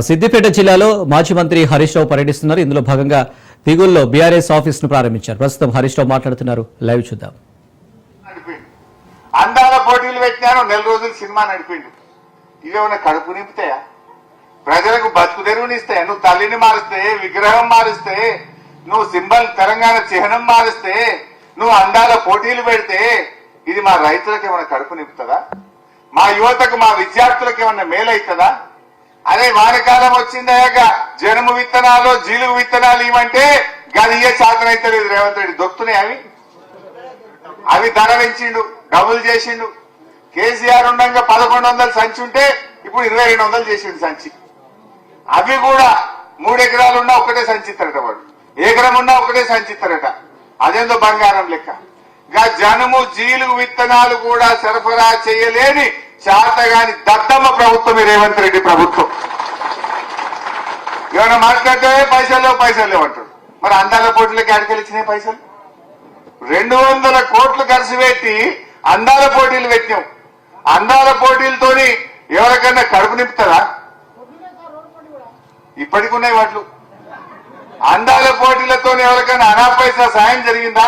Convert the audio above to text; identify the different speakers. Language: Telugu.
Speaker 1: సిద్దిపేట జిల్లాలో మాజీ మంత్రి హరీష్ రావు పర్యటిస్తున్నారు. ఇందులో భాగంగా పిగుల్లో బీఆర్ఎస్ ఆఫీస్ ను ప్రారంభించారు. ప్రస్తుతం హరీష్ రావు మాట్లాడుతున్నారు. లైవ్ చూద్దాం.
Speaker 2: అందాల పోటీలు పెట్టినారు, నెల రోజులు సినిమా నడిపిండు. ఇవేమన్నా కడుపు నింపుతాయా? ప్రజలకు బతుకు తెరువునిస్తాయా? నువ్వు తల్లిని మారిస్తే, విగ్రహం మారిస్తే, నువ్వు సింబల్ తెలంగాణ చిహ్నం మారిస్తే, నువ్వు అందాల పోటీలు పెడితే ఇది మా రైతులకు ఏమైనా కడుపు నింపుతుందా? మా యువతకు, మా విద్యార్థులకు ఏమన్నా మేలవుతుందా? అదే వానకాలం వచ్చిందయ్యాక జనుము విత్తనాలు, జీలుగు విత్తనాలు ఇవ్వంటే గది ఏ శాతం అయితే లేదు. రేవంత్ రెడ్డి దొక్కుతున్నాయి. అవి ధర పెంచిండు, డబుల్ చేసిండు. కేసీఆర్ ఉండగా 1100 సంచి ఉంటే ఇప్పుడు 2200 చేసిండు సంచి. అవి కూడా 3 ఎకరాలు ఉన్నా ఒకటే సంచి ఇస్తారట, వాడు ఎకరం ఉన్నా ఒకటే సంచి ఇస్తారట. అదేందో బంగారం లెక్క. జనుము జీలుగు విత్తనాలు కూడా సరఫరా చేయలేని చేతగాని దద్దమ్మ ప్రభుత్వం ఈ రేవంత్ రెడ్డి ప్రభుత్వం. ఏమైనా మాట్లాడితే పైసలు లేవు అంటాడు. మరి అందాల పోటీలకి అడికలు ఇచ్చినాయి పైసలు. 200 కోట్లు ఖర్చు పెట్టి అందాల పోటీలు పెట్టినాం. అందాల పోటీలతోని ఎవరికైనా కడుపు నింపుతారా? ఇప్పటికున్నాయి వాట్లు. అందాల పోటీలతో ఎవరికైనా అనా పైసా సాయం జరిగిందా?